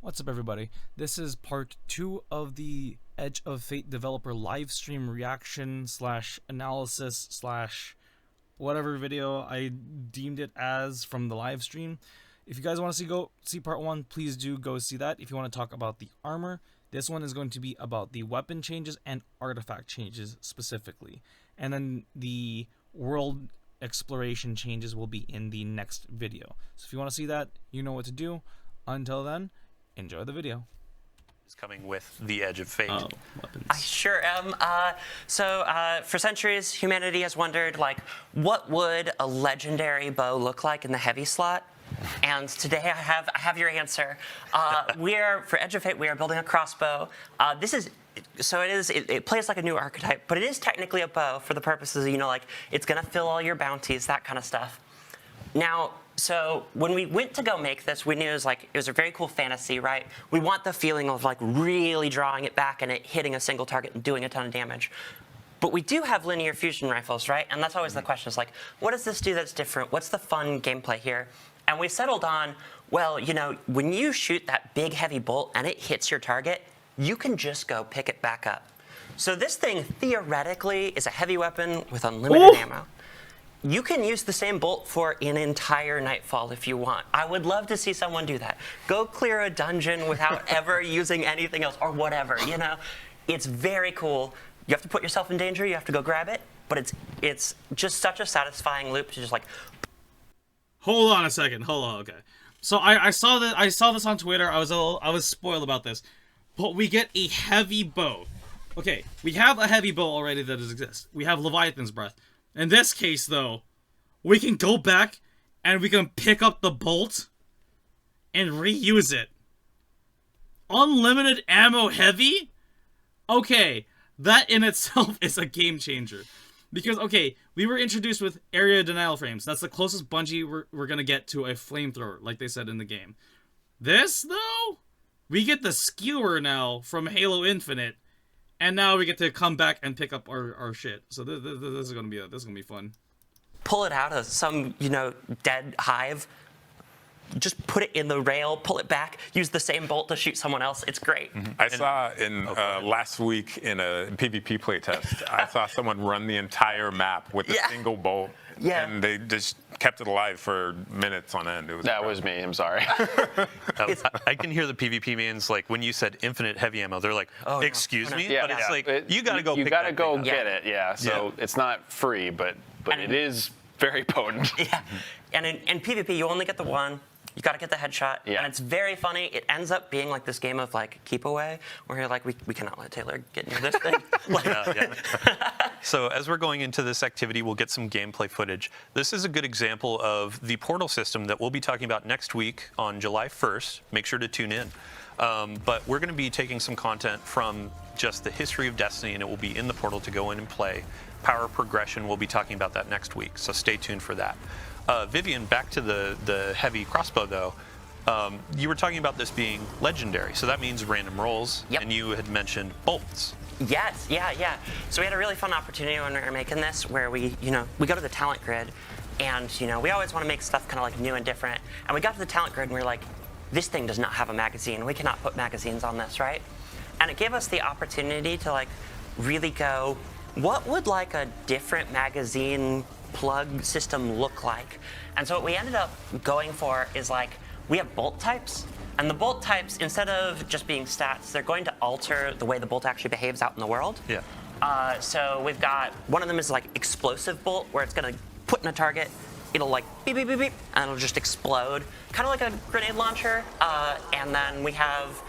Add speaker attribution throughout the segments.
Speaker 1: What's up, everybody? This is part 2 of the Edge of Fate developer live stream reaction / analysis / whatever video I deemed it as from the live stream. If you guys want to go see part 1, please do go see that. If you want to talk about the armor, this one is going to be about the weapon changes and artifact changes specifically. And then the world exploration changes will be in the next video. So if you want to see that, you know what to do. Until then, enjoy the video.
Speaker 2: Is coming with the Edge of Fate.
Speaker 1: Oh, weapons.
Speaker 3: I sure am. For centuries, humanity has wondered, like, what would a legendary bow look like in the heavy slot? And today I have your answer. For Edge of Fate, we are building a crossbow. It plays like a new archetype, but it is technically a bow for the purposes of, like, it's gonna fill all your bounties, that kind of stuff. Now, so when we went to go make this, we knew it was a very cool fantasy, right? We want the feeling of like really drawing it back and it hitting a single target and doing a ton of damage. But we do have linear fusion rifles, right? And that's always the question, is like, what does this do that's different? What's the fun gameplay here? And we settled on, well, when you shoot that big heavy bolt and it hits your target, you can just go pick it back up. So this thing theoretically is a heavy weapon with unlimited ammo. You can use the same bolt for an entire nightfall if you want. I would love to see someone do that. Go clear a dungeon without ever using anything else or whatever, It's very cool. You have to put yourself in danger, you have to go grab it, but it's just such a satisfying loop to just like...
Speaker 1: Hold on a second, okay. So I saw this on Twitter, I was spoiled about this. But we get a heavy bow. Okay, we have a heavy bow already that exists. We have Leviathan's Breath. In this case, though, we can go back and we can pick up the bolt and reuse it. Unlimited ammo heavy? Okay, that in itself is a game changer. Because, okay, we were introduced with area denial frames. That's the closest Bungie we're going to get to a flamethrower, like they said in the game. This, though, we get the skewer now from Halo Infinite. And now we get to come back and pick up our shit. So this is gonna be fun.
Speaker 3: Pull it out of some dead hive. Just put it in the rail, pull it back, use the same bolt to shoot someone else. It's great.
Speaker 4: I saw last week in a PvP playtest, I saw someone run the entire map with a single bolt. Yeah. And they just kept it alive for minutes on end.
Speaker 5: That was me, I'm sorry.
Speaker 2: I can hear the PvP mains, like, when you said infinite heavy ammo, they're like, excuse me?
Speaker 5: Yeah,
Speaker 2: but it's like, you gotta go
Speaker 5: You
Speaker 2: pick
Speaker 5: gotta
Speaker 2: that
Speaker 5: go
Speaker 2: thing up.
Speaker 5: get it, yeah. So it's not free, but it is very potent.
Speaker 3: Yeah, and in PvP, you only get the one. You got to get the headshot, and it's very funny. It ends up being like this game of like keep away, where you're like, we cannot let Taylor get near this thing.
Speaker 2: So as we're going into this activity, we'll get some gameplay footage. This is a good example of the portal system that we'll be talking about next week on July 1st. Make sure to tune in. But we're going to be taking some content from just the history of Destiny, and it will be in the portal to go in and play. Power progression, we'll be talking about that next week, so stay tuned for that. Vivian, back to the heavy crossbow, though. You were talking about this being legendary, so that means random rolls, and you had mentioned bolts.
Speaker 3: Yes, yeah. So we had a really fun opportunity when we were making this, where we go to the talent grid, and we always want to make stuff kind of like new and different. And we got to the talent grid, and we were like, this thing does not have a magazine. We cannot put magazines on this, right? And it gave us the opportunity to like really go, what would like a different magazine plug system look like? And so what we ended up going for is like, we have bolt types, and the bolt types, instead of just being stats, they're going to alter the way the bolt actually behaves out in the world.
Speaker 2: Yeah.
Speaker 3: So we've got, one of them is like explosive bolt, where it's gonna put in a target, it'll like beep, beep, beep, beep, and it'll just explode. Kind of like a grenade launcher. And then we have,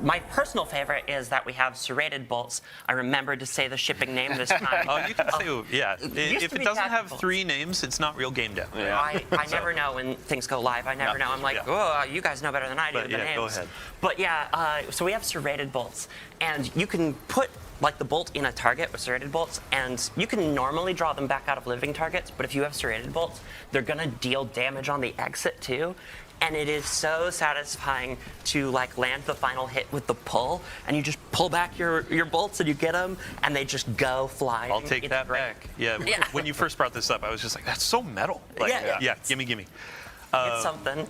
Speaker 3: my personal favorite is that we have serrated bolts. I remembered to say the shipping name this time.
Speaker 2: Oh, you can say, yeah. If it doesn't have 3 names, it's not real game dev.
Speaker 3: Yeah. I never know when things go live. I never know. I'm like, oh, you guys know better than I do the names.
Speaker 2: Go ahead.
Speaker 3: But yeah, so we have serrated bolts, and you can put like the bolt in a target with serrated bolts, and you can normally draw them back out of living targets, but if you have serrated bolts, they're gonna deal damage on the exit too. And it is so satisfying to like land the final hit with the pull, and you just pull back your bolts and you get them, and they just go flying.
Speaker 2: I'll take that back. Yeah. When you first brought this up, I was just like, that's so metal. Like, yeah. Gimme.
Speaker 3: It's something.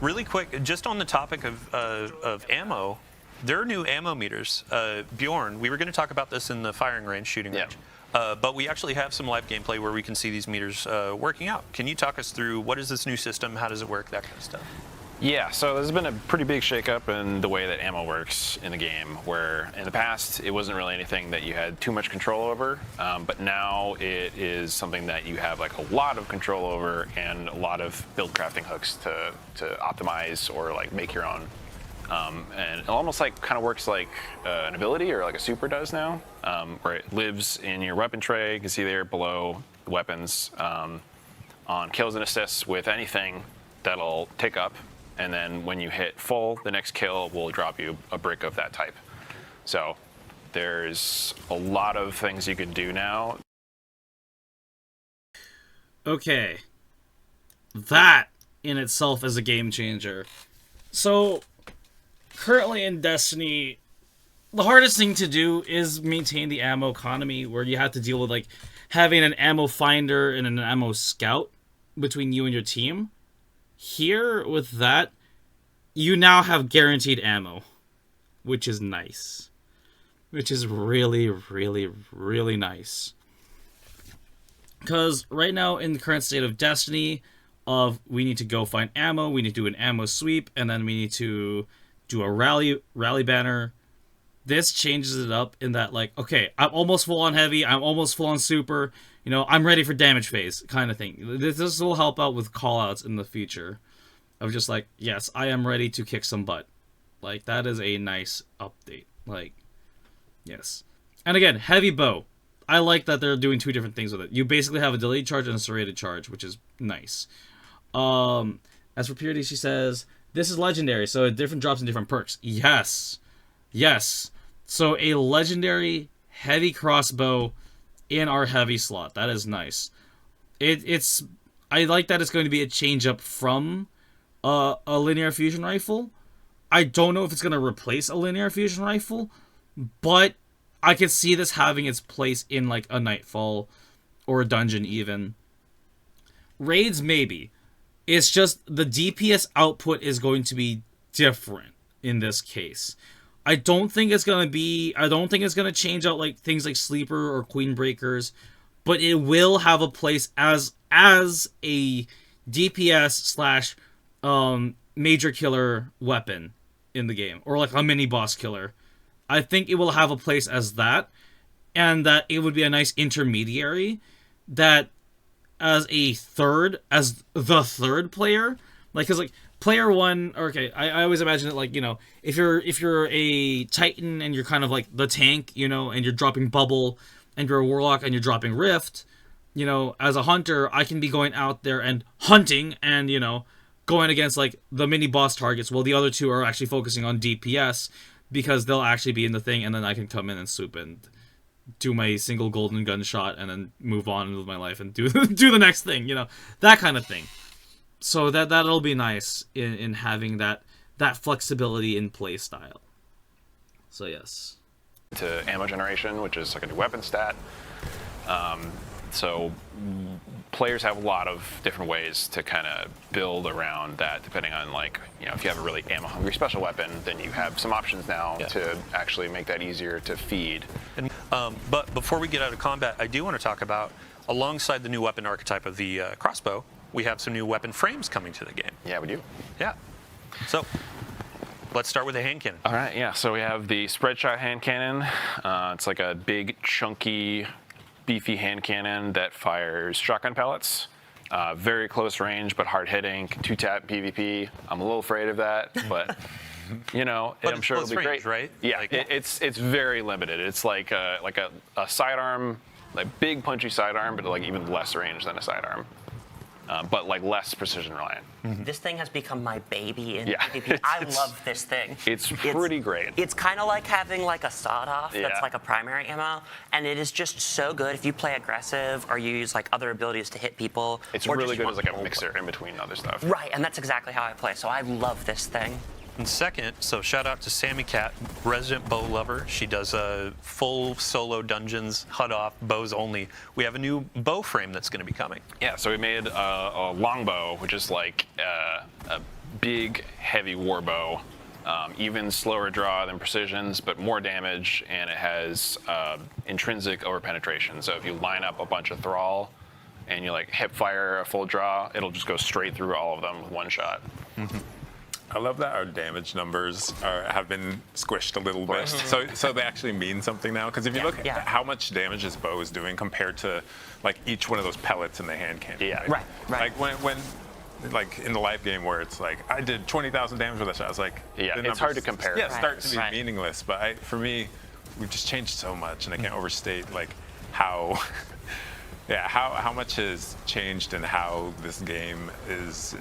Speaker 2: Really quick, just on the topic of ammo, there are new ammo meters. Bjorn, we were going to talk about this in the firing range, shooting range. But we actually have some live gameplay where we can see these meters working out. Can you talk us through what is this new system? How does it work? That kind of stuff.
Speaker 5: Yeah, so there's been a pretty big shakeup in the way that ammo works in the game, where in the past it wasn't really anything that you had too much control over, but now it is something that you have like a lot of control over and a lot of build crafting hooks to optimize or like make your own. And it almost like kind of works like an ability or like a super does now, where it lives in your weapon tray. You can see there below the weapons on kills and assists with anything that'll tick up. And then when you hit full, the next kill will drop you a brick of that type. So there's a lot of things you can do now.
Speaker 1: Okay. That in itself is a game changer. So currently in Destiny, the hardest thing to do is maintain the ammo economy, where you have to deal with like having an ammo finder and an ammo scout between you and your team. Here, with that, you now have guaranteed ammo, which is nice. Which is really, really, really nice. Because right now, in the current state of Destiny, we need to go find ammo, we need to do an ammo sweep, and then we need to do a rally banner. This changes it up in that, like, okay, I'm almost full on heavy, I'm almost full on super, you know, I'm ready for damage phase kind of thing. This will help out with callouts in the future. Of just like, yes, I am ready to kick some butt. Like, that is a nice update. Like, yes. And again, heavy bow. I like that they're doing two different things with it. You basically have a delayed charge and a serrated charge, which is nice. As for Purity, she says, this is legendary, so it different drops in different perks. Yes. Yes. So a legendary heavy crossbow in our heavy slot. That is nice. I like that it's going to be a change up from a linear fusion rifle. I don't know if it's going to replace a linear fusion rifle, but I could see this having its place in like a Nightfall or a dungeon even. Raids, maybe. It's just the DPS output is going to be different in this case. I don't think it's going to change out like things like Sleeper or Queen Breakers, but it will have a place as a DPS / major killer weapon in the game, or like a mini boss killer. I think it will have a place as that, and that it would be a nice intermediary that as the third player, like, cause like player one, okay, I always imagine it like, you know, if you're a Titan and you're kind of like the tank, you know, and you're dropping bubble, and you're a warlock and you're dropping rift, you know, as a hunter, I can be going out there and hunting and, you know, going against like the mini boss targets, while the other two are actually focusing on DPS because they'll actually be in the thing, and then I can come in and swoop and do my single golden gunshot and then move on with my life and do the next thing, you know, that kind of thing. So that'll be nice in having that flexibility in play style. So yes.
Speaker 5: To ammo generation, which is like a new weapon stat. So players have a lot of different ways to kind of build around that, depending on, like, you know, if you have a really ammo hungry special weapon, then you have some options now to actually make that easier to feed.
Speaker 2: And, but before we get out of combat, I do want to talk about, alongside the new weapon archetype of the crossbow, we have some new weapon frames coming to the game.
Speaker 5: Yeah, we do.
Speaker 2: Yeah. So let's start with the hand cannon.
Speaker 5: All right, yeah. So we have the spread shot hand cannon. It's like a big, chunky, beefy hand cannon that fires shotgun pellets. Very close range, but hard hitting. Can two-tap PvP. I'm a little afraid of that, but you know,
Speaker 2: but
Speaker 5: I'm sure it'll be
Speaker 2: range,
Speaker 5: great.
Speaker 2: Right?
Speaker 5: Yeah,
Speaker 2: like,
Speaker 5: it's very limited. It's like a sidearm, like big punchy sidearm, but like even less range than a sidearm. But like less precision reliant.
Speaker 3: This thing has become my baby in
Speaker 5: Yeah.
Speaker 3: PvP. I love this thing.
Speaker 5: It's pretty great.
Speaker 3: It's kind of like having like a sawed-off that's like a primary ammo, and it is just so good if you play aggressive or you use like other abilities to hit people.
Speaker 5: It's
Speaker 3: or
Speaker 5: really
Speaker 3: just
Speaker 5: good
Speaker 3: want
Speaker 5: as like a
Speaker 3: people.
Speaker 5: mixer in between other stuff.
Speaker 3: Right, and that's exactly how I play, so I love this thing.
Speaker 2: And second, so shout out to Sammy Cat, resident bow lover. She does full solo dungeons, HUD off, bows only. We have a new bow frame that's going to be coming.
Speaker 5: Yeah, so we made a longbow, which is like a big, heavy warbow. Even slower draw than Precision's, but more damage, and it has intrinsic overpenetration. So if you line up a bunch of Thrall and you like hip fire a full draw, it'll just go straight through all of them with one shot.
Speaker 4: I love that our damage numbers have been squished a little bit, so they actually mean something now. Because if you look at how much damage his bow is doing compared to like each one of those pellets in the hand cannon.
Speaker 5: Yeah,
Speaker 3: Right.
Speaker 4: Like when like in the live game where it's like I did 20,000 damage with that shot. I was like,
Speaker 5: Yeah,
Speaker 4: the
Speaker 5: it's
Speaker 4: numbers,
Speaker 5: hard to compare.
Speaker 4: Yeah, start to be
Speaker 3: Right.
Speaker 4: meaningless. But for me, we've just changed so much, and I can't overstate like how. Yeah, how much has changed and how this game is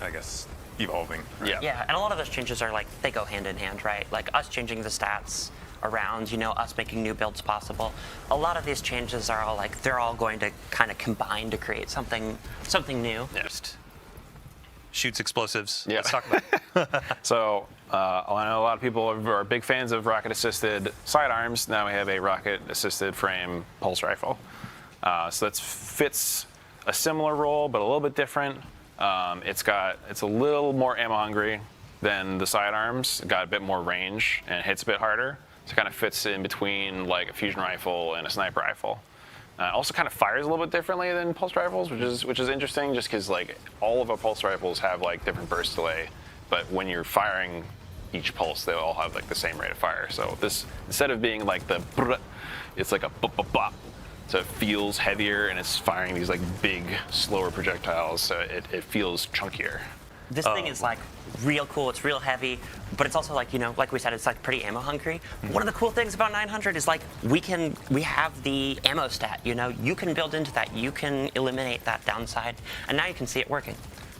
Speaker 4: I guess evolving.
Speaker 5: Yeah.
Speaker 3: Yeah, and a lot of those changes are like, they go hand in hand, right? Like us changing the stats around, you know, us making new builds possible. A lot of these changes are all like, they're all going to kind of combine to create something new.
Speaker 2: Just shoots explosives.
Speaker 5: Yeah.
Speaker 2: Let's talk about it.
Speaker 5: So I know a lot of people are big fans of rocket-assisted sidearms. Now we have a rocket-assisted frame pulse rifle. So that fits a similar role, but a little bit different. It's a little more ammo hungry than the sidearms. It got a bit more range and hits a bit harder. So it kind of fits in between like a fusion rifle and a sniper rifle. Also kind of fires a little bit differently than pulse rifles, which is interesting, just because like all of our pulse rifles have like different burst delay, but when you're firing each pulse, they all have like the same rate of fire. So this, instead of being like the brr, it's like a bop bop bop. So it feels heavier, and it's firing these like big, slower projectiles, so it feels chunkier.
Speaker 3: This thing is like real cool, it's real heavy, but it's also like, you know, like we said, it's like pretty ammo hungry. One of the cool things about 900 is like we have the ammo stat, you know, you can build into that, you can eliminate that downside, and now you can see it working.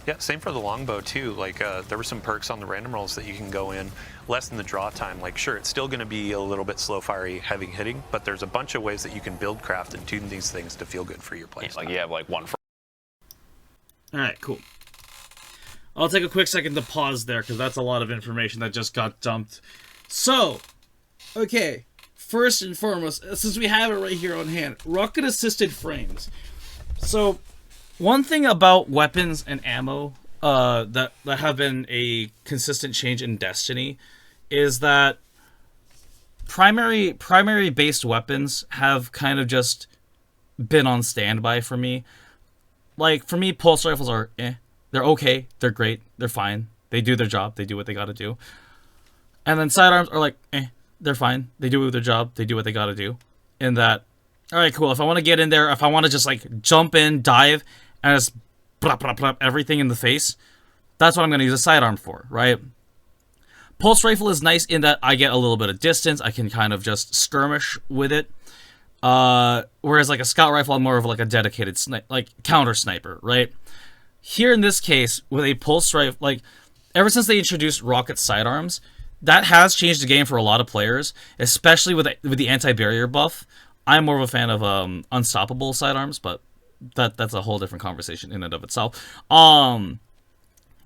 Speaker 2: Yeah, same for the longbow too. Like there were some perks on the random rolls that you can go in, lessen the draw time. Like sure, it's still going to be a little bit slow fiery, heavy hitting, but there's a bunch of ways that you can build craft and tune these things to feel good for your play.
Speaker 5: Like you have like one.
Speaker 1: All right, cool. I'll take a quick second to pause there because that's a lot of information that just got dumped. So, okay, first and foremost, since we have it right here on hand, rocket-assisted frames. So, one thing about weapons and ammo that have been a consistent change in Destiny is that primary based weapons have kind of just been on standby for me. Like for me, pulse rifles are they're okay, they're great, they're fine, they do their job, they do what they gotta do. And then sidearms are like they're fine, they do their job, they do what they gotta do. In that, all right, cool. If I want to get in there, if I want to just like jump in, dive, and just plop, plop, plop everything in the face, that's what I'm going to use a sidearm for, right? Pulse rifle is nice in that I get a little bit of distance. I can kind of just skirmish with it. Whereas like a scout rifle, I'm more of like a dedicated like counter sniper, right? Here in this case, with a pulse rifle, like ever since they introduced rocket sidearms, that has changed the game for a lot of players, especially with the anti-barrier buff. I'm more of a fan of unstoppable sidearms, but that's a whole different conversation in and of itself.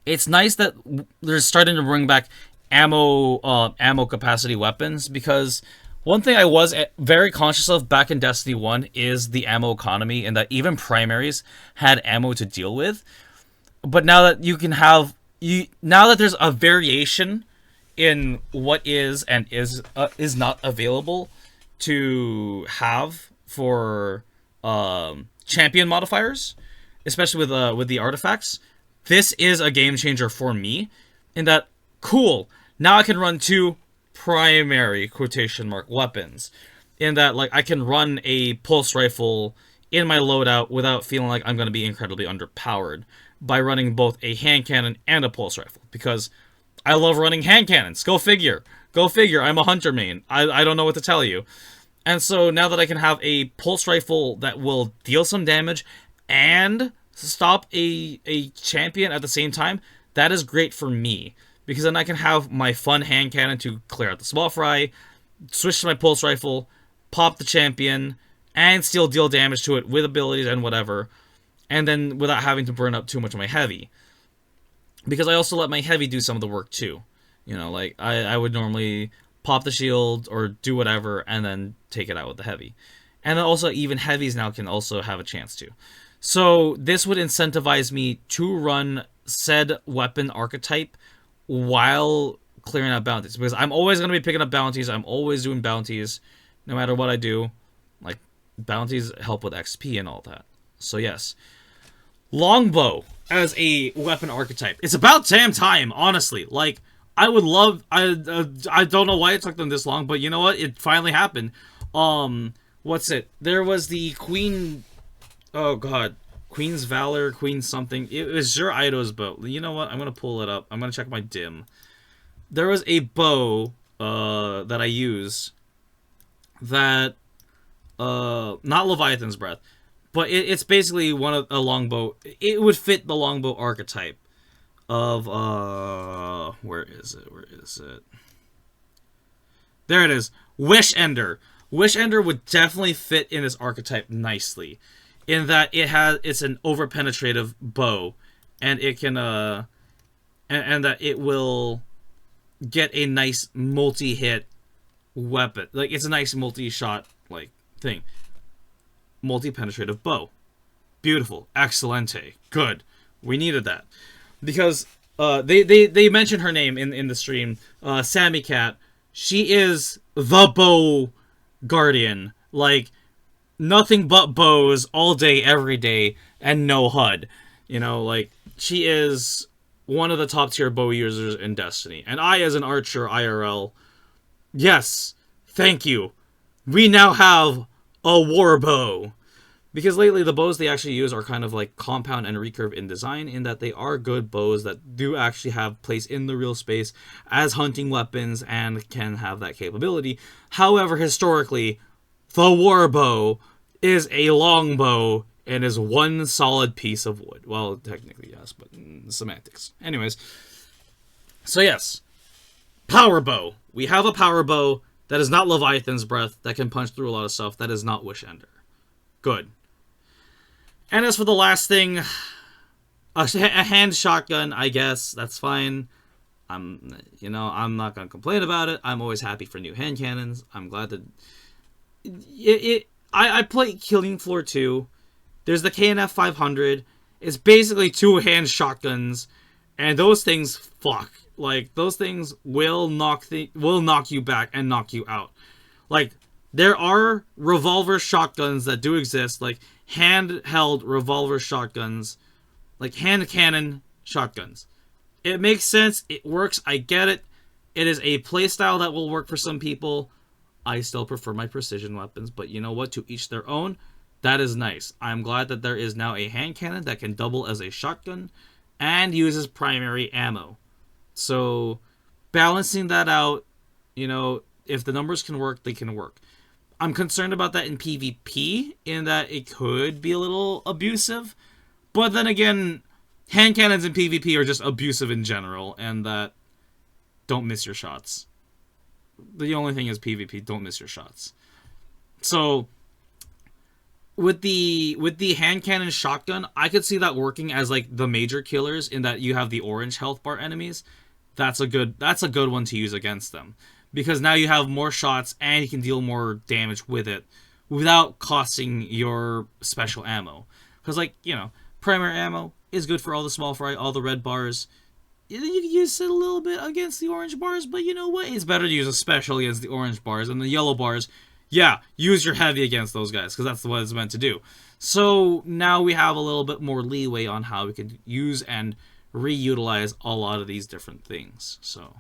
Speaker 1: It's nice that they're starting to bring back ammo capacity weapons, because one thing I was very conscious of back in Destiny 1 is the ammo economy, and that even primaries had ammo to deal with. But now that you can have now that there's a variation in what is and is not available to have for champion modifiers, especially with the artifacts, this is a game changer for me. In that, cool, now I can run 2 primary quotation mark weapons. In that, like, I can run a pulse rifle in my loadout without feeling like I'm going to be incredibly underpowered by running both a hand cannon and a pulse rifle, because I love running hand cannons. Go figure. I'm a hunter main. I don't know what to tell you. And so now that I can have a pulse rifle that will deal some damage and stop a champion at the same time, that is great for me. Because then I can have my fun hand cannon to clear out the small fry, switch to my pulse rifle, pop the champion, and still deal damage to it with abilities and whatever. And then without having to burn up too much of my heavy. Because I also let my heavy do some of the work too. You know, like I would normally pop the shield or do whatever and then take it out with the heavy. And then also even heavies now can also have a chance to. So this would incentivize me to run said weapon archetype while clearing out bounties, because I'm always going to be picking up bounties. I'm always doing bounties no matter what I do. Like, bounties help with XP and all that. So yes, longbow as a weapon archetype. It's about damn time, honestly. Like, I would love... I don't know why it took them this long, but you know what? It finally happened. What's it? There was the Queen... Oh, God. Queen's Valor, Queen something. It was Zur Ido's bow. You know what? I'm going to pull it up. I'm going to check my dim. There was a bow that I used that... not Leviathan's Breath, but it's basically one of a longbow. It would fit the longbow archetype of where is it? There it is. Wish Ender. Wish Ender would definitely fit in this archetype nicely, in that it's an over-penetrative bow, and it can and that it will get a nice multi-hit weapon. Like, it's a nice multi-shot like thing. Multi-penetrative bow. Beautiful. Excelente. Good. We needed that. Because they mentioned her name in the stream. Sammy Cat. She is the bow guardian. Like, nothing but bows all day, every day, and no HUD. You know, like, she is one of the top tier bow users in Destiny. And I, as an archer IRL, yes, thank you. We now have a war bow. Because lately the bows they actually use are kind of like compound and recurve in design, in that they are good bows that do actually have place in the real space as hunting weapons and can have that capability. However, historically, the war bow is a long bow and is one solid piece of wood. Well, technically yes, but semantics. Anyways, so yes, power bow. We have a power bow that is not Leviathan's Breath, that can punch through a lot of stuff. That is not Wish Ender. Good. And as for the last thing, a hand shotgun, I guess, that's fine. I'm not going to complain about it. I'm always happy for new hand cannons. I'm glad that... I play Killing Floor 2. There's the KNF 500. It's basically two hand shotguns, and those things fuck. Like, those things will knock you back and knock you out. Like, there are revolver shotguns that do exist, like handheld revolver shotguns, like hand cannon shotguns. It makes sense. It works. I get it. It is a playstyle that will work for some people. I still prefer my precision weapons, but you know what? To each their own. That is nice. I'm glad that there is now a hand cannon that can double as a shotgun and uses primary ammo. So, balancing that out, you know, if the numbers can work, they can work. I'm concerned about that in PvP, in that it could be a little abusive. But then again, hand cannons in PvP are just abusive in general, and that don't miss your shots. The only thing is PvP, don't miss your shots. So, with the hand cannon shotgun, I could see that working as like the major killers, in that you have the orange health bar enemies. That's a good one to use against them. Because now you have more shots and you can deal more damage with it without costing your special ammo. Because, like, you know, primary ammo is good for all the small fry, all the red bars. You can use it a little bit against the orange bars, but you know what? It's better to use a special against the orange bars. And the yellow bars, yeah, use your heavy against those guys, because that's what it's meant to do. So now we have a little bit more leeway on how we can use and reutilize a lot of these different things. So...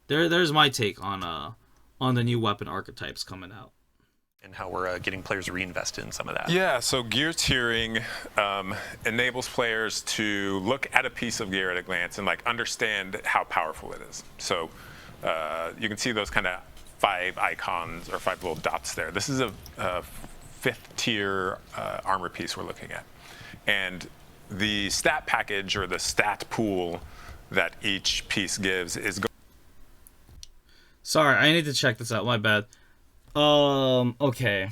Speaker 1: There's my take on the new weapon archetypes coming out.
Speaker 2: And how we're getting players reinvested in some of that.
Speaker 4: Yeah, so gear tiering enables players to look at a piece of gear at a glance and like understand how powerful it is. So you can see those kind of 5 icons or 5 little dots there. This is a 5th tier armor piece we're looking at. And the stat package or the stat pool that each piece gives is
Speaker 1: Sorry, I need to check this out. My bad. Okay.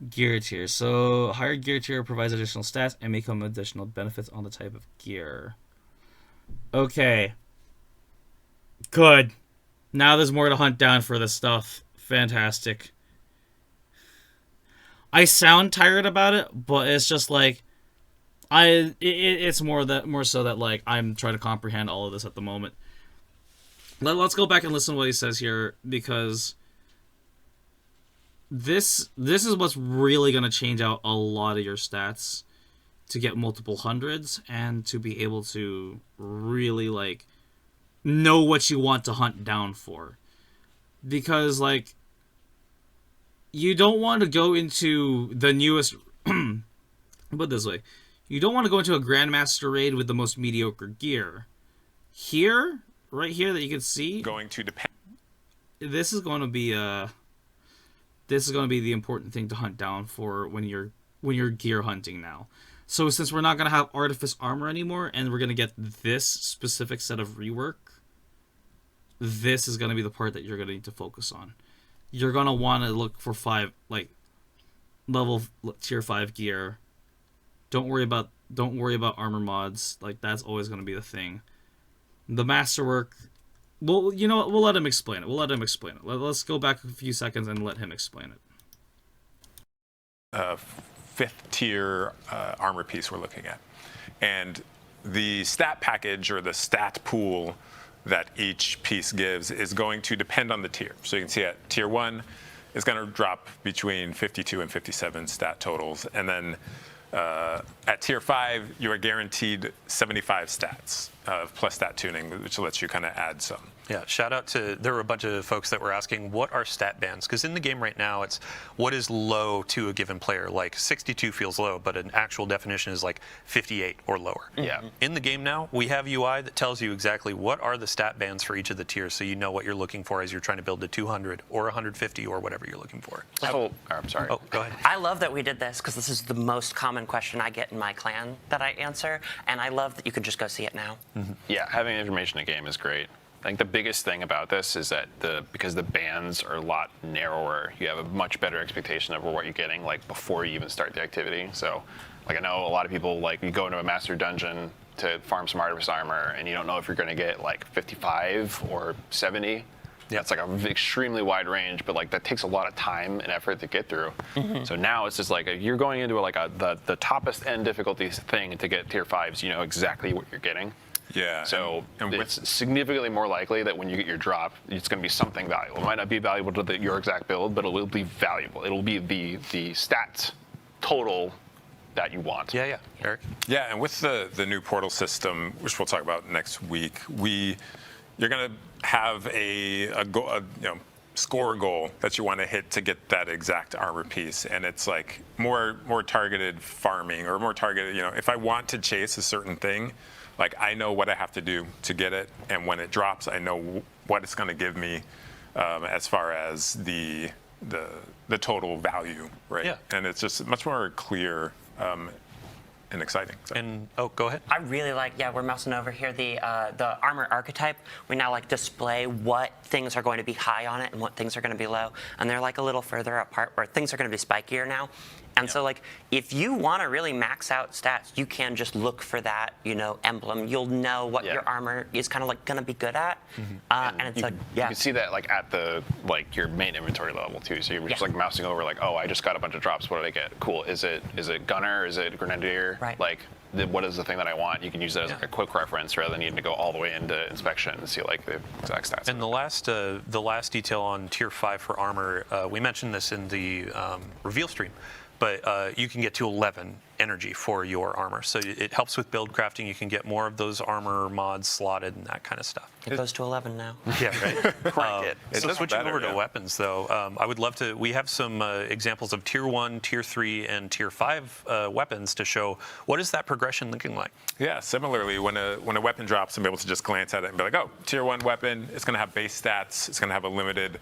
Speaker 1: Gear tier. So, higher gear tier provides additional stats and may come with additional benefits on the type of gear. Okay. Good. Now there's more to hunt down for this stuff. Fantastic. I sound tired about it, but it's just like it's more so that like I'm trying to comprehend all of this at the moment. Let's go back and listen to what he says here, because this is what's really going to change out a lot of your stats to get multiple hundreds and to be able to really like know what you want to hunt down for. Because like you don't want to go into the newest put it this way, you don't want to go into a Grandmaster raid with the most mediocre gear. Here, right here that you can see,
Speaker 4: Going to depend.
Speaker 1: this is going to be the important thing to hunt down for when you're gear hunting now. So since we're not going to have Artifice armor anymore, and we're going to get this specific set of rework, this is going to be the part that you're going to need to focus on. You're going to want to look for level tier 5 gear. Don't worry about armor mods. Like, that's always going to be the thing. The masterwork, well, you know what? We'll let him explain it. Let's go back a few seconds and let him explain it.
Speaker 4: 5th tier armor piece we're looking at. And the stat package or the stat pool that each piece gives is going to depend on the tier. So you can see at tier 1 is going to drop between 52 and 57 stat totals. And then at tier 5, you are guaranteed 75 stats plus stat tuning, which lets you kind of add some.
Speaker 2: Yeah, shout out to, there were a bunch of folks that were asking, what are stat bands? Because in the game right now, it's what is low to a given player. Like 62 feels low, but an actual definition is like 58 or lower.
Speaker 5: Yeah.
Speaker 2: In the game now, we have UI that tells you exactly what are the stat bands for each of the tiers, so you know what you're looking for as you're trying to build to 200 or 150 or whatever you're looking for.
Speaker 5: I'm sorry.
Speaker 2: Oh, go ahead.
Speaker 3: I love that we did this because this is the most common question I get in my clan that I answer, and I love that you can just go see it now.
Speaker 2: Mm-hmm.
Speaker 5: Yeah, having information in the game is great. I think the biggest thing about this is that because the bands are a lot narrower, you have a much better expectation of what you're getting like before you even start the activity. So, like I know a lot of people like you go into a master dungeon to farm some Artifice armor, and you don't know if you're going to get like 55 or 70. Yeah, it's like an extremely wide range, but like that takes a lot of time and effort to get through. Mm-hmm. So now it's just like you're going into the toppest end difficulty thing to get tier 5s. You know exactly what you're getting.
Speaker 4: Yeah.
Speaker 5: So it's significantly more likely that when you get your drop, it's going to be something valuable. It might not be valuable to your exact build, but it will be valuable. It'll be the stats total that you want.
Speaker 2: Yeah, Eric?
Speaker 4: Yeah, and with the new portal system, which we'll talk about next week, you're going to have a score goal that you want to hit to get that exact armor piece, and it's like more targeted farming or more targeted. If I want to chase a certain thing, like I know what I have to do to get it, and when it drops, I know what it's going to give me as far as the total value, right?
Speaker 2: Yeah.
Speaker 4: And it's just much more clear and exciting. So.
Speaker 2: And go ahead.
Speaker 3: I really like, we're mousing over here, the armor archetype. We now like display what things are going to be high on it and what things are going to be low. And they're like a little further apart where things are going to be spikier now. And so like if you want to really max out stats, you can just look for that, emblem. You'll know what your armor is kind of like going to be good at. Mm-hmm. And it's
Speaker 5: you can see that like at the your main inventory level too. So you're just like mousing over like, oh, I just got a bunch of drops. What did I get? Cool. Is it gunner? Is it grenadier?
Speaker 3: Right.
Speaker 5: Like what is the thing that I want? You can use that as like a quick reference rather than needing to go all the way into inspection and see like the exact stats.
Speaker 2: And the last detail on tier 5 for armor, we mentioned this in the reveal stream, but you can get to 11 energy for your armor. So it helps with build crafting. You can get more of those armor mods slotted and that kind of stuff.
Speaker 3: It goes to 11 now.
Speaker 2: Yeah, right. So switching
Speaker 4: better,
Speaker 2: over to weapons, though, I would love to. We have some examples of tier 1, tier 3, and tier 5 weapons to show what is that progression looking like.
Speaker 4: Yeah, similarly, when a weapon drops, I'm able to just glance at it and be like, oh, tier 1 weapon, it's going to have base stats, it's going to have a limited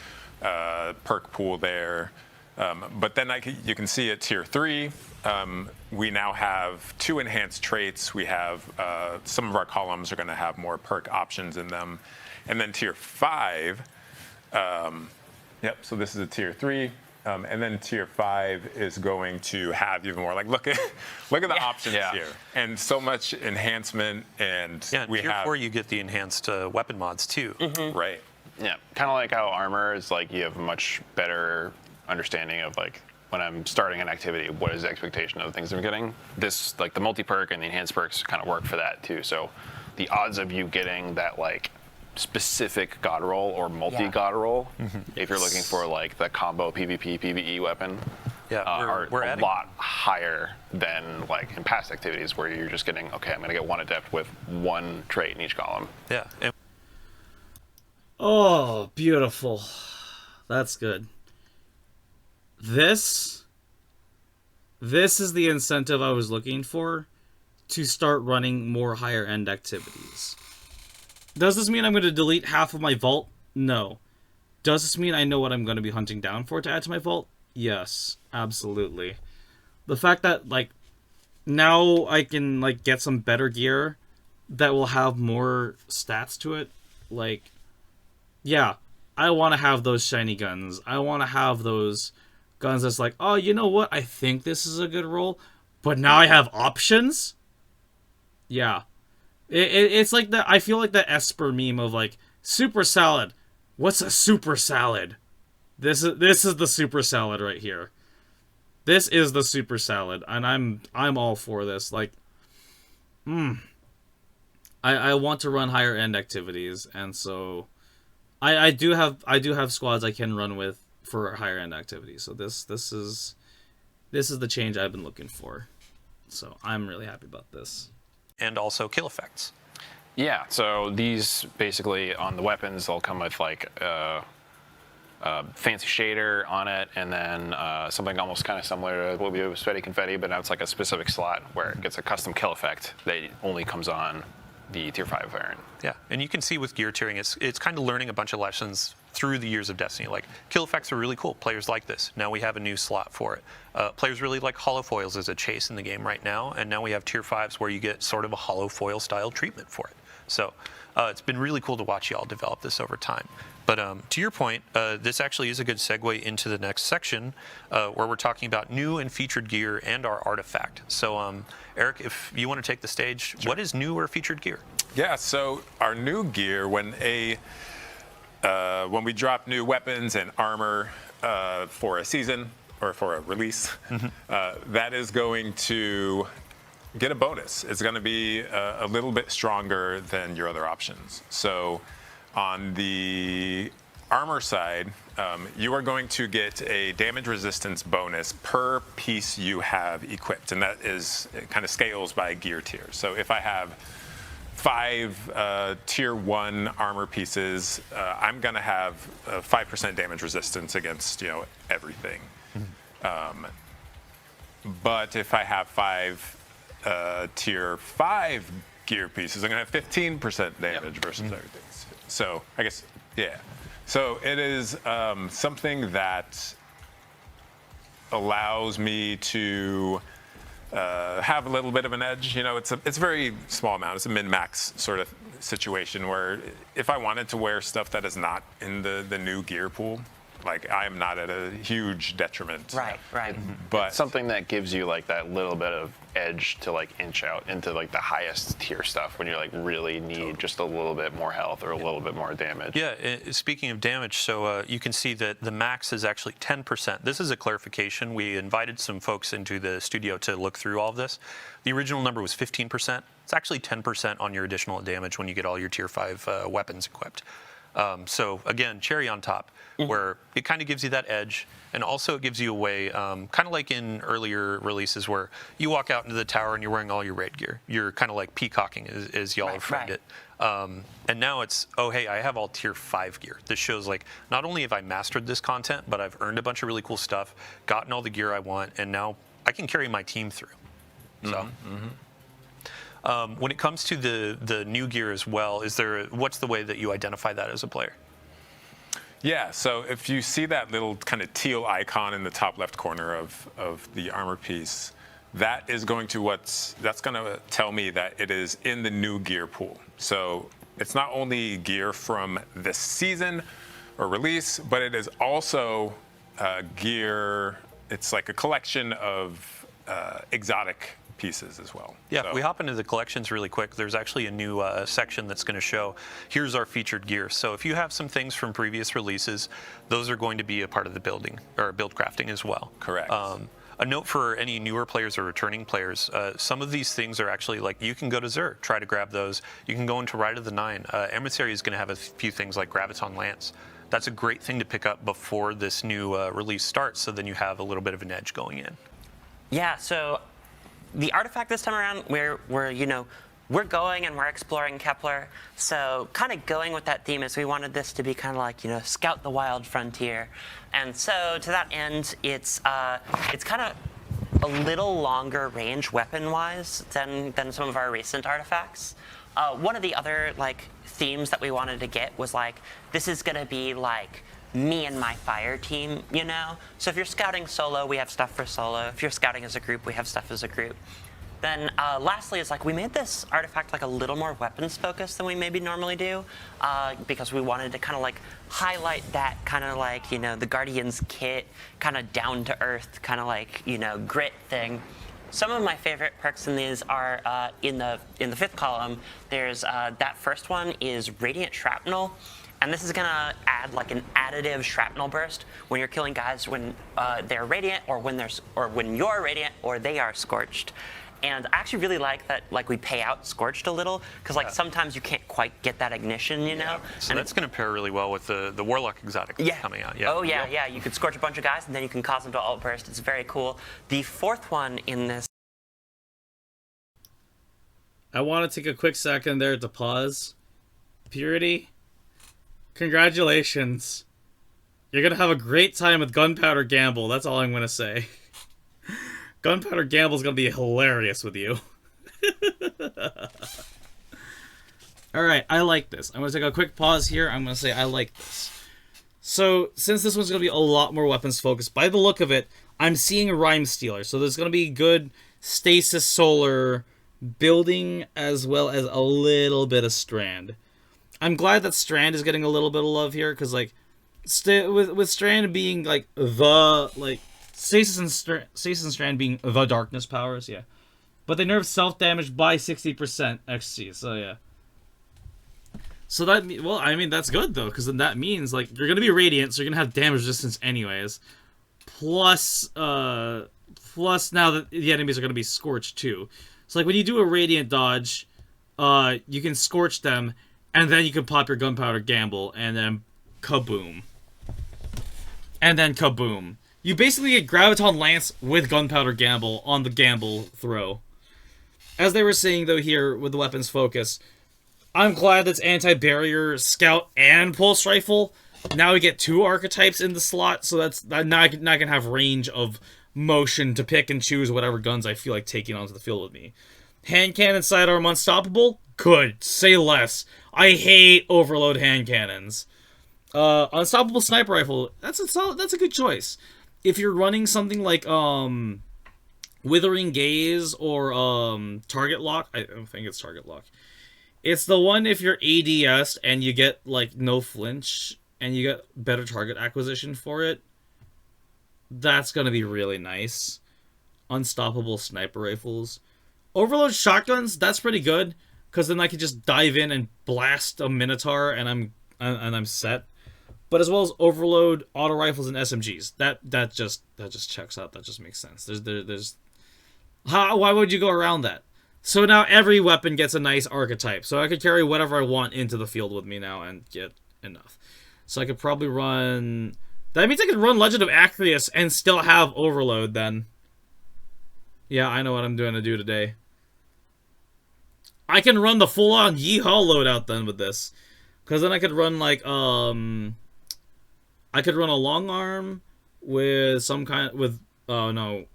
Speaker 4: perk pool there. But then you can see at tier 3, we now have 2 enhanced traits. We have some of our columns are going to have more perk options in them. And then tier 5, so this is a tier 3. And then tier 5 is going to have even more. Like look at the options here, and so much enhancement. And
Speaker 2: tier 4 you get the enhanced weapon mods too.
Speaker 3: Mm-hmm.
Speaker 4: Right.
Speaker 5: Yeah, kind of like how armor is like you have a much better understanding of like when I'm starting an activity, what is the expectation of the things I'm getting? This, like the multi-perk and the enhanced perks kind of work for that too. So the odds of you getting that like specific god roll or multi-god roll, if you're looking for like the combo PvP, PvE weapon, are a lot higher than like in past activities where you're just getting, okay, I'm going to get one adept with one trait in each column.
Speaker 2: Yeah.
Speaker 1: Oh, beautiful. That's good. This is the incentive I was looking for to start running more higher end activities. Does this mean I'm going to delete half of my vault? No. Does this mean I know what I'm going to be hunting down for to add to my vault? Yes, absolutely. The fact that, like, now I can, like, get some better gear that will have more stats to it, like, yeah, I want to have those shiny guns. I want to have those guns that's like, oh, you know what? I think this is a good roll, but now I have options? Yeah. It's like the, I feel like the Esper meme of like, super salad. What's a super salad? This is the super salad right here. This is the super salad, and I'm all for this. Like, I want to run higher end activities, and so I do have squads I can run with for higher end activities. So this is the change I've been looking for. So I'm really happy about this.
Speaker 2: And also kill effects.
Speaker 5: Yeah, so these basically on the weapons, they'll come with like a fancy shader on it, and then something almost kind of similar to what we do with Sweaty Confetti, but now it's like a specific slot where it gets a custom kill effect that only comes on the tier 5 variant.
Speaker 2: Yeah, and you can see with gear tiering, it's kind of learning a bunch of lessons through the years of Destiny. Like, kill effects are really cool. Players like this. Now we have a new slot for it. Players really like hollow foils as a chase in the game right now, and now we have tier 5s where you get sort of a hollow foil style treatment for it. So it's been really cool to watch y'all develop this over time. But to your point, this actually is a good segue into the next section where we're talking about new and featured gear and our artifact. So Eric, if you want to take the stage, sure. What is new or featured gear?
Speaker 4: Yeah, so our new gear, when we drop new weapons and armor for a season or for a release, that is going to get a bonus. It's going to be a little bit stronger than your other options. So on the armor side, you are going to get a damage resistance bonus per piece you have equipped, and that is, it kind of scales by gear tier. So if I have 5 tier 1 armor pieces, I'm going to have 5% damage resistance against, you know, everything. But if I have 5 tier 5 gear pieces, I'm going to have 15% damage versus everything. So I guess, yeah. So it is something that allows me to have a little bit of an edge. You know, it's a very small amount. It's a min-max sort of situation where if I wanted to wear stuff that is not in the new gear pool, like I am not at a huge detriment.
Speaker 3: Right.
Speaker 4: But
Speaker 5: something that gives you like that little bit of edge to like inch out into like the highest tier stuff when you like really need just a little bit more health or a little bit more damage.
Speaker 2: Yeah, speaking of damage, so you can see that the max is actually 10%. This is a clarification. We invited some folks into the studio to look through all of this. The original number was 15%. It's actually 10% on your additional damage when you get all your tier 5 weapons equipped. So again, cherry on top, where it kind of gives you that edge, and also it gives you a way, kind of like in earlier releases where you walk out into the tower and you're wearing all your raid gear. You're kind of like peacocking, as y'all have framed it. And now it's, oh, hey, I have all tier 5 gear. This shows like, not only have I mastered this content, but I've earned a bunch of really cool stuff, gotten all the gear I want, and now I can carry my team through. So. When it comes to the new gear as well, what's the way that you identify that as a player?
Speaker 4: Yeah, so if you see that little kind of teal icon in the top left corner of the armor piece, that is going to that's going to tell me that it is in the new gear pool. So it's not only gear from this season or release, but it is also gear. It's like a collection of exotic pieces as well.
Speaker 2: Yeah,
Speaker 4: So-
Speaker 2: if we hop into the collections really quick, there's actually a new section that's going to show, here's our featured gear. So if you have some things from previous releases, those are going to be a part of the building, or build crafting as well.
Speaker 4: Correct.
Speaker 2: A note for any newer players or returning players, some of these things are actually like, you can go to Xur, try to grab those. You can go into Rite of the Nine. Emissary is going to have a few things like Graviton Lance. That's a great thing to pick up before this new release starts, so then you have a little bit of an edge going in.
Speaker 3: Yeah, so the artifact this time around, we're going and we're exploring Kepler. So kind of going with that theme is we wanted this to be kind of like, scout the wild frontier. And so to that end, it's kind of a little longer range weapon-wise than some of our recent artifacts. One of the other themes that we wanted to get was this is gonna be me and my fire team, So if you're scouting solo, we have stuff for solo. If you're scouting as a group, we have stuff as a group. Then lastly is we made this artifact a little more weapons focused than we maybe normally do, because we wanted to kind of highlight that kind of the Guardians kit, kind of down to earth, kind of grit thing. Some of my favorite perks in these are in the fifth column. There's that first one is Radiant Shrapnel. And this is gonna add an additive shrapnel burst when you're killing guys when they're radiant, or when you're radiant, or they are scorched. And I actually really like that we pay out scorched a little, because sometimes you can't quite get that ignition,
Speaker 2: So that's going to pair really well with the Warlock exotic coming out. Yeah.
Speaker 3: Oh yeah. You could scorch a bunch of guys, and then you can cause them to alt burst. It's very cool. The fourth one in this.
Speaker 1: I want to take a quick second there to pause. Purity, congratulations. You're going to have a great time with Gunpowder Gamble. That's all I'm going to say. Gunpowder Gamble's going to be hilarious with you. Alright, I like this. I'm going to take a quick pause here. I'm going to say I like this. So, since this one's going to be a lot more weapons focused, by the look of it, I'm seeing Rhyme Stealer. So there's going to be good Stasis Solar building as well as a little bit of Strand. I'm glad that Strand is getting a little bit of love here, because with Strand being Stasis and Strand being the darkness powers, yeah. But they nerfed self-damage by 60% XC, so yeah. So that's good though, because then that means you're gonna be radiant, so you're gonna have damage resistance anyways. Plus now that the enemies are gonna be scorched too. So when you do a radiant dodge, you can scorch them, and then you can pop your Gunpowder Gamble, and then kaboom. And then kaboom. You basically get Graviton Lance with Gunpowder Gamble on the Gamble throw. As they were saying, though, here with the weapons focus, I'm glad that's Anti-Barrier, Scout, and Pulse Rifle. Now we get 2 archetypes in the slot, so now I can have range of motion to pick and choose whatever guns I feel like taking onto the field with me. Hand Cannon Sidearm Unstoppable? Good. Say less. I hate Overload hand cannons. Unstoppable Sniper Rifle, that's a good choice. If you're running something like Withering Gaze or Target Lock, I don't think it's Target Lock. It's the one if you're ADS and you get no flinch and you get better target acquisition for it. That's gonna be really nice. Unstoppable Sniper Rifles. Overload Shotguns, that's pretty good, because then I can just dive in and blast a Minotaur and I'm set. But as well as Overload, Auto Rifles, and SMGs. That just checks out. That just makes sense. Why would you go around that? So now every weapon gets a nice archetype. So I could carry whatever I want into the field with me now and get enough. So I could probably run... That means I could run Legend of Acreus and still have Overload then. Yeah, I know what I'm going to do today. I can run the full-on Yeehaw loadout then with this. Because then I could run I could run a long arm with some kind oh no,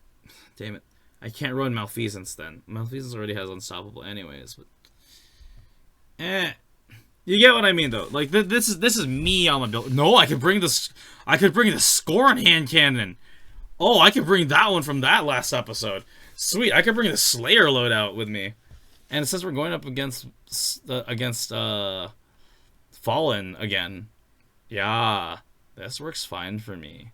Speaker 1: damn it, I can't run Malfeasance then. Malfeasance already has Unstoppable anyways, but you get what I mean though. This is me on my build. No, I could bring the Scorn hand cannon. Oh, I could bring that one from that last episode. Sweet, I could bring the Slayer loadout with me. And since we're going up against Fallen again, yeah. This works fine for me.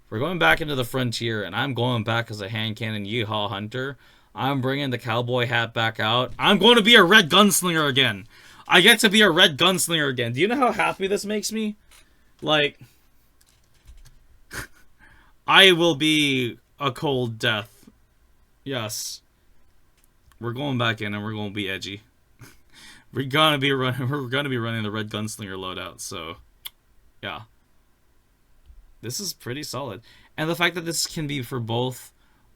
Speaker 1: We're going back into the frontier, and I'm going back as a hand cannon Yeehaw Hunter. I'm bringing the cowboy hat back out. I'm going to be a red gunslinger again. I get to be a red gunslinger again. Do you know how happy this makes me? Like, I will be a cold death. Yes. We're going back in and we're going to be edgy. We're gonna be running the red gunslinger loadout, so yeah. This is pretty solid. And the fact that this can be for both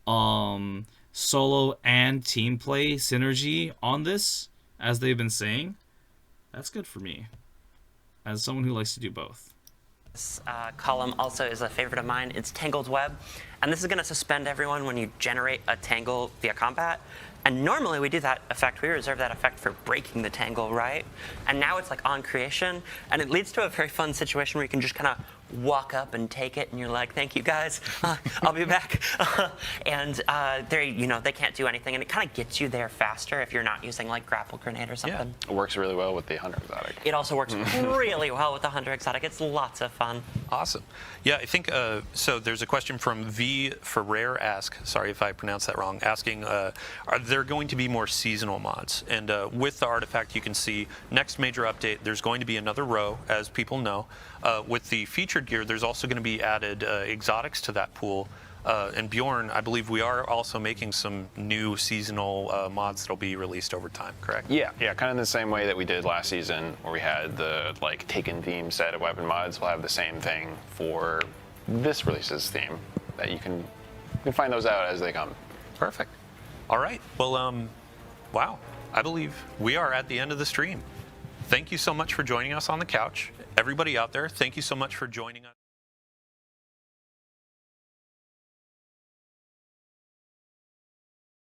Speaker 1: solo and team play synergy on this, as they've been saying, that's good for me. As someone who likes to do both.
Speaker 3: This column also is a favorite of mine. It's Tangled Web. And this is going to suspend everyone when you generate a tangle via combat. And normally we do that effect, we reserve that effect for breaking the tangle, right? And now it's like on creation, and it leads to a very fun situation where you can just kind of walk up and take it, and you're like, thank you guys, I'll be back. And they can't do anything, and it kind of gets you there faster if you're not using like grapple grenade or something.
Speaker 5: It works really well with the Hunter Exotic.
Speaker 3: It also works really well with the Hunter Exotic. It's lots of fun.
Speaker 2: Awesome. Yeah, I think, so there's a question from V Ferrer sorry if I pronounced that wrong, asking, are there going to be more seasonal mods? And with the artifact, you can see next major update, there's going to be another row, as people know. With the featured gear, there's also going to be added exotics to that pool. And Bjorn, I believe we are also making some new seasonal mods that'll be released over time, correct?
Speaker 5: Yeah, kind of in the same way that we did last season, where we had the like Taken theme set of weapon mods. We'll have the same thing for this release's theme. That you can find those out as they come.
Speaker 2: Perfect. All right. Well, wow. I believe we are at the end of the stream. Thank you so much for joining us on the couch. Everybody out there, thank you so much for joining us.